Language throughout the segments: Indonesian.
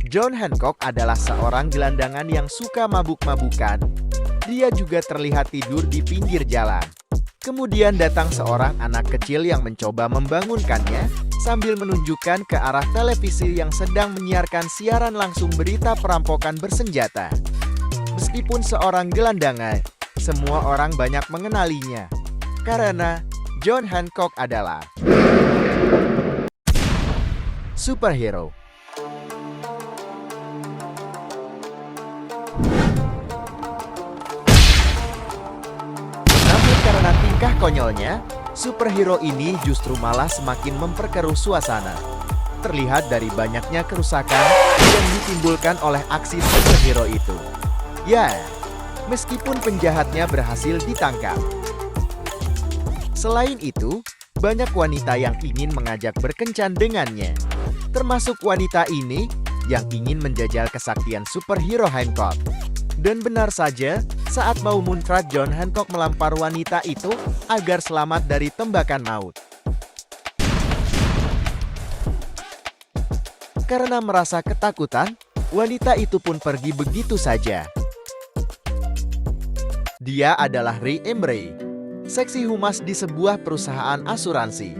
John Hancock adalah seorang gelandangan yang suka mabuk-mabukan. Dia juga terlihat tidur di pinggir jalan. Kemudian datang seorang anak kecil yang mencoba membangunkannya sambil menunjukkan ke arah televisi yang sedang menyiarkan siaran langsung berita perampokan bersenjata. Meskipun seorang gelandangan, semua orang banyak mengenalinya karena John Hancock adalah superhero. Namun karena tingkah konyolnya, superhero ini justru malah semakin memperkeruh suasana. Terlihat dari banyaknya kerusakan yang ditimbulkan oleh aksi superhero itu. Ya, meskipun penjahatnya berhasil ditangkap. Selain itu, banyak wanita yang ingin mengajak berkencan dengannya. Termasuk wanita ini yang ingin menjajal kesaktian superhero Hancock. Dan benar saja, saat mau muncrat John Hancock melampar wanita itu agar selamat dari tembakan maut. Karena merasa ketakutan, wanita itu pun pergi begitu saja. Dia adalah Ray Embry, seksi humas di sebuah perusahaan asuransi,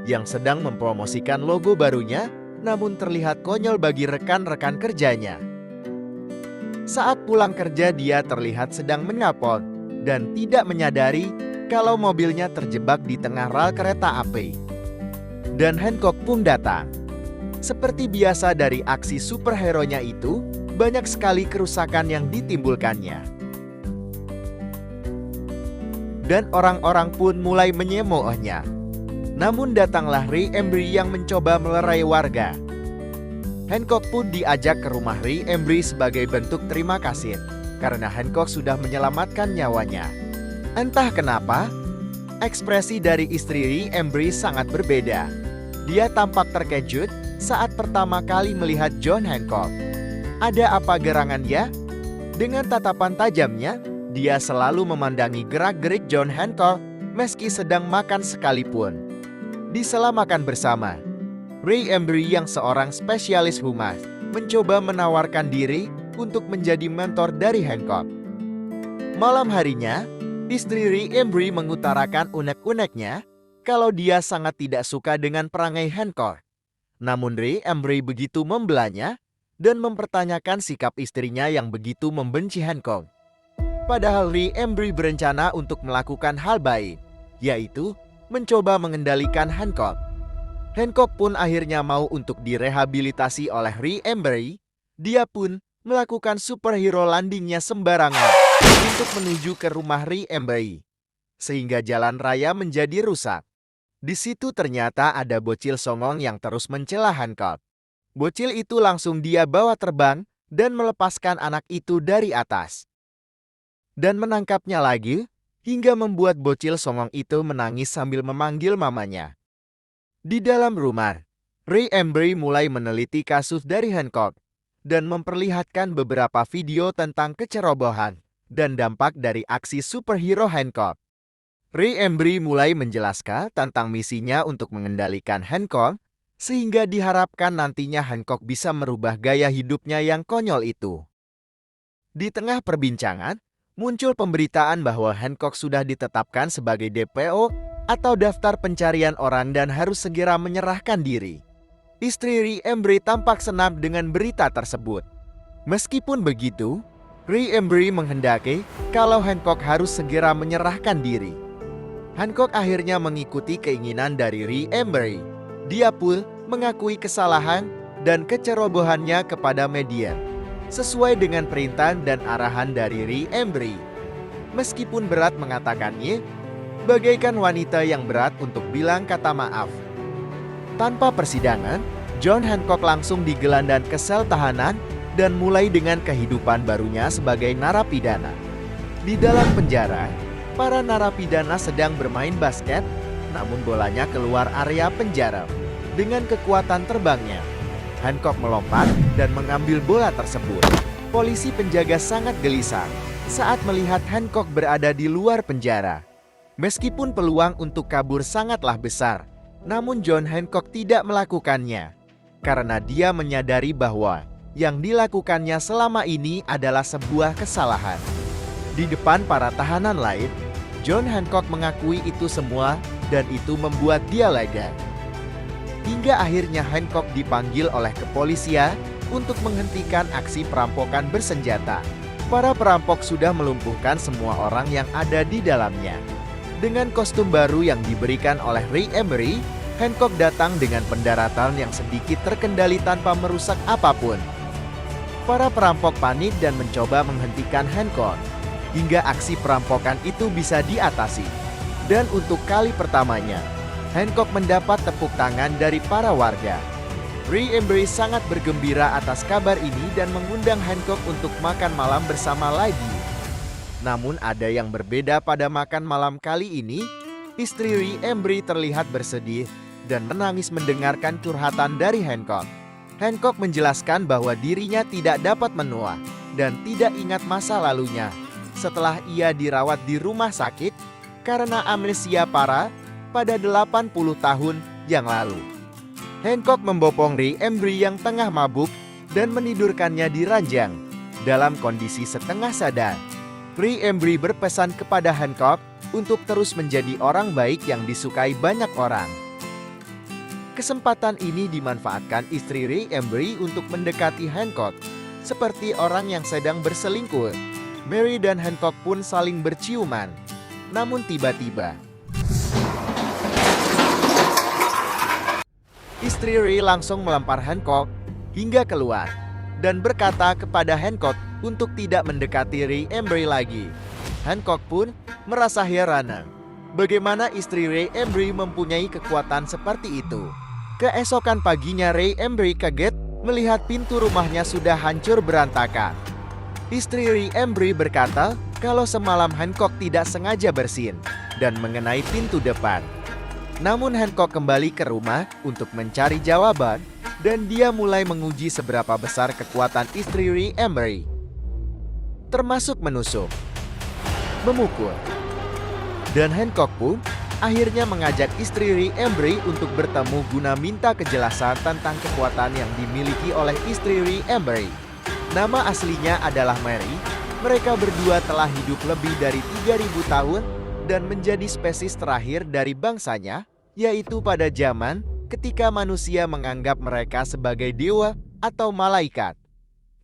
yang sedang mempromosikan logo barunya, namun terlihat konyol bagi rekan-rekan kerjanya. Saat pulang kerja dia terlihat sedang mengapot dan tidak menyadari kalau mobilnya terjebak di tengah rel kereta api. Dan Hancock pun datang. Seperti biasa dari aksi superhero-nya itu, banyak sekali kerusakan yang ditimbulkannya. Dan orang-orang pun mulai menyemoohnya. Namun datanglah Ray Embry yang mencoba melerai warga. Hancock pun diajak ke rumah Ray Embry sebagai bentuk terima kasih karena Hancock sudah menyelamatkan nyawanya. Entah kenapa, ekspresi dari istri Ray Embry sangat berbeda. Dia tampak terkejut saat pertama kali melihat John Hancock. Ada apa gerangannya? Dengan tatapan tajamnya, dia selalu memandangi gerak-gerik John Hancock meski sedang makan sekalipun. Di sela makan bersama, Ray Embry yang seorang spesialis humas mencoba menawarkan diri untuk menjadi mentor dari Hancock. Malam harinya, istri Ray Embry mengutarakan unek-uneknya kalau dia sangat tidak suka dengan perangai Hancock. Namun Ray Embry begitu membelanya dan mempertanyakan sikap istrinya yang begitu membenci Hancock. Padahal Ray Embry berencana untuk melakukan hal baik, yaitu mencoba mengendalikan Hancock. Hancock pun akhirnya mau untuk direhabilitasi oleh Ray Embry. Dia pun melakukan superhero landingnya sembarangan untuk menuju ke rumah Ray Embry, sehingga jalan raya menjadi rusak. Di situ ternyata ada bocil songong yang terus mencela Hancock. Bocil itu langsung dia bawa terbang dan melepaskan anak itu dari atas. Dan menangkapnya lagi, hingga membuat bocil songong itu menangis sambil memanggil mamanya. Di dalam rumah, Ray Embry mulai meneliti kasus dari Hancock dan memperlihatkan beberapa video tentang kecerobohan dan dampak dari aksi superhero Hancock. Ray Embry mulai menjelaskan tentang misinya untuk mengendalikan Hancock, sehingga diharapkan nantinya Hancock bisa merubah gaya hidupnya yang konyol itu. Di tengah perbincangan, muncul pemberitaan bahwa Hancock sudah ditetapkan sebagai DPO atau daftar pencarian orang dan harus segera menyerahkan diri. Istri Ray Embry tampak senang dengan berita tersebut. Meskipun begitu, Ray Embry menghendaki kalau Hancock harus segera menyerahkan diri. Hancock akhirnya mengikuti keinginan dari Ray Embry. Dia pun mengakui kesalahan dan kecerobohannya kepada media, sesuai dengan perintah dan arahan dari Ray Embry. Meskipun berat mengatakannya, bagaikan wanita yang berat untuk bilang kata maaf. Tanpa persidangan, John Hancock langsung digelandang ke sel tahanan dan mulai dengan kehidupan barunya sebagai narapidana. Di dalam penjara, para narapidana sedang bermain basket, namun bolanya keluar area penjara. Dengan kekuatan terbangnya, Hancock melompat dan mengambil bola tersebut. Polisi penjaga sangat gelisah saat melihat Hancock berada di luar penjara. Meskipun peluang untuk kabur sangatlah besar, namun John Hancock tidak melakukannya karena dia menyadari bahwa yang dilakukannya selama ini adalah sebuah kesalahan. Di depan para tahanan lain, John Hancock mengakui itu semua dan itu membuat dia lega. Hingga akhirnya Hancock dipanggil oleh kepolisian untuk menghentikan aksi perampokan bersenjata. Para perampok sudah melumpuhkan semua orang yang ada di dalamnya. Dengan kostum baru yang diberikan oleh Ray Emery, Hancock datang dengan pendaratan yang sedikit terkendali tanpa merusak apapun. Para perampok panik dan mencoba menghentikan Hancock, hingga aksi perampokan itu bisa diatasi. Dan untuk kali pertamanya, Hancock mendapat tepuk tangan dari para warga. Ray Emery sangat bergembira atas kabar ini dan mengundang Hancock untuk makan malam bersama lagi. Namun ada yang berbeda pada makan malam kali ini. Istri Ray Emery terlihat bersedih dan menangis mendengarkan curhatan dari Hancock. Hancock menjelaskan bahwa dirinya tidak dapat menua dan tidak ingat masa lalunya setelah ia dirawat di rumah sakit karena amnesia parah pada 80 tahun yang lalu. Hancock membopong Ray Emery yang tengah mabuk dan menidurkannya di ranjang dalam kondisi setengah sadar. Ray Emery berpesan kepada Hancock untuk terus menjadi orang baik yang disukai banyak orang. Kesempatan ini dimanfaatkan istri Ray Emery untuk mendekati Hancock seperti orang yang sedang berselingkuh. Mary dan Hancock pun saling berciuman. Namun tiba-tiba, istri Ray langsung melempar Hancock hingga keluar dan berkata kepada Hancock untuk tidak mendekati Ray Emery lagi. Hancock pun merasa heran bagaimana istri Ray Emery mempunyai kekuatan seperti itu. Keesokan paginya Ray Emery kaget melihat pintu rumahnya sudah hancur berantakan. Istri Ray Emery berkata kalau semalam Hancock tidak sengaja bersin dan mengenai pintu depan. Namun Hancock kembali ke rumah untuk mencari jawaban dan dia mulai menguji seberapa besar kekuatan istri Ray Emery. Termasuk menusuk, memukul. Dan Hancock pun akhirnya mengajak istri Ray Emery untuk bertemu guna minta kejelasan tentang kekuatan yang dimiliki oleh istri Ray Emery. Nama aslinya adalah Mary. Mereka berdua telah hidup lebih dari 3000 tahun dan menjadi spesies terakhir dari bangsanya, yaitu pada zaman ketika manusia menganggap mereka sebagai dewa atau malaikat.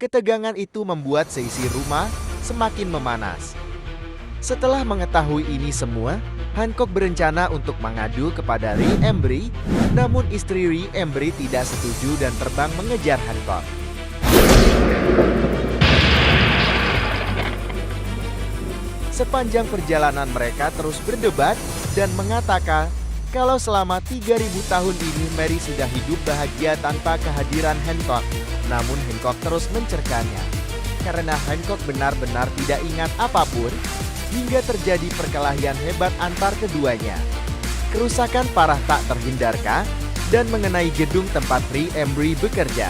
Ketegangan itu membuat seisi rumah semakin memanas. Setelah mengetahui ini semua, Hancock berencana untuk mengadu kepada Ray Emery, namun istri Ray Emery tidak setuju dan terbang mengejar Hancock. Sepanjang perjalanan mereka terus berdebat dan mengatakan kalau selama 3000 tahun ini Mary sudah hidup bahagia tanpa kehadiran Hancock. Namun Hancock terus mencercanya karena Hancock benar-benar tidak ingat apapun hingga terjadi perkelahian hebat antar keduanya. Kerusakan parah tak terhindarkan dan mengenai gedung tempat Ray Emery bekerja.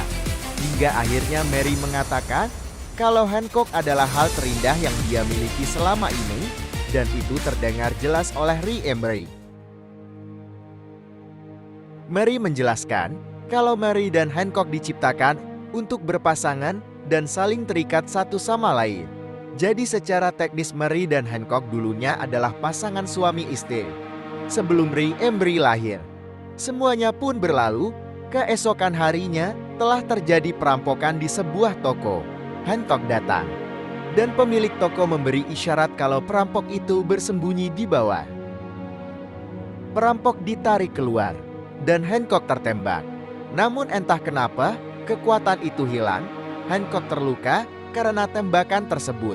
Hingga akhirnya Mary mengatakan kalau Hancock adalah hal terindah yang dia miliki selama ini, dan itu terdengar jelas oleh Ray Emery. Mary menjelaskan kalau Mary dan Hancock diciptakan untuk berpasangan dan saling terikat satu sama lain. Jadi secara teknis Mary dan Hancock dulunya adalah pasangan suami istri sebelum Ray Emery lahir. Semuanya pun berlalu. Keesokan harinya telah terjadi perampokan di sebuah toko. Hancock datang dan pemilik toko memberi isyarat kalau perampok itu bersembunyi di bawah. Perampok ditarik keluar dan Hancock tertembak. Namun entah kenapa kekuatan itu hilang. Hancock terluka karena tembakan tersebut.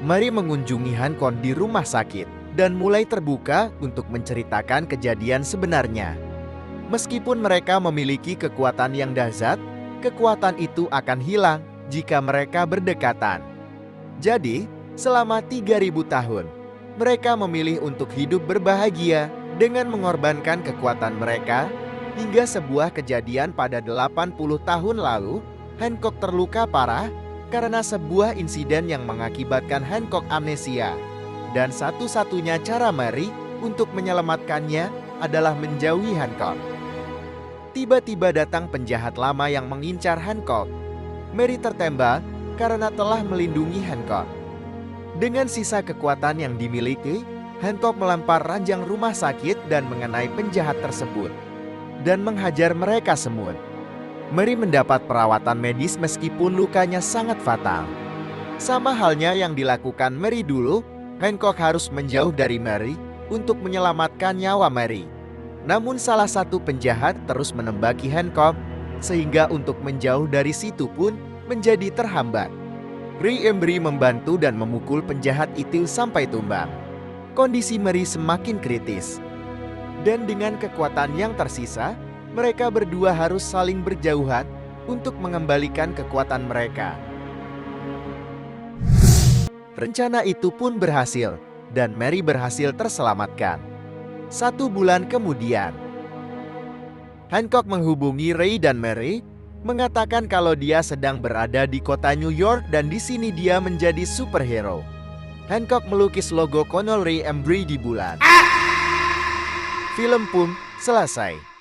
Mary mengunjungi Hancock di rumah sakit dan mulai terbuka untuk menceritakan kejadian sebenarnya. Meskipun mereka memiliki kekuatan yang dahsyat, kekuatan itu akan hilang jika mereka berdekatan. Jadi, selama 3000 tahun, mereka memilih untuk hidup berbahagia dengan mengorbankan kekuatan mereka hingga sebuah kejadian pada 80 tahun lalu, Hancock terluka parah karena sebuah insiden yang mengakibatkan Hancock amnesia. Dan satu-satunya cara Mary untuk menyelamatkannya adalah menjauhi Hancock. Tiba-tiba datang penjahat lama yang mengincar Hancock. Mary tertembak karena telah melindungi Hancock. Dengan sisa kekuatan yang dimiliki, Hancock melempar ranjang rumah sakit dan mengenai penjahat tersebut dan menghajar mereka semut. Mary mendapat perawatan medis meskipun lukanya sangat fatal. Sama halnya yang dilakukan Mary dulu, Hancock harus menjauh dari Mary untuk menyelamatkan nyawa Mary. Namun salah satu penjahat terus menembaki Hancock, sehingga untuk menjauh dari situ pun menjadi terhambat. Ray Embry membantu dan memukul penjahat itu sampai tumbang. Kondisi Mary semakin kritis. Dan dengan kekuatan yang tersisa, mereka berdua harus saling berjauhan untuk mengembalikan kekuatan mereka. Rencana itu pun berhasil, dan Mary berhasil terselamatkan. 1 bulan kemudian, Hancock menghubungi Ray dan Mary, mengatakan kalau dia sedang berada di kota New York dan di sini dia menjadi superhero. Hancock melukis logo konyol Ray Embry di bulan. Film pun selesai.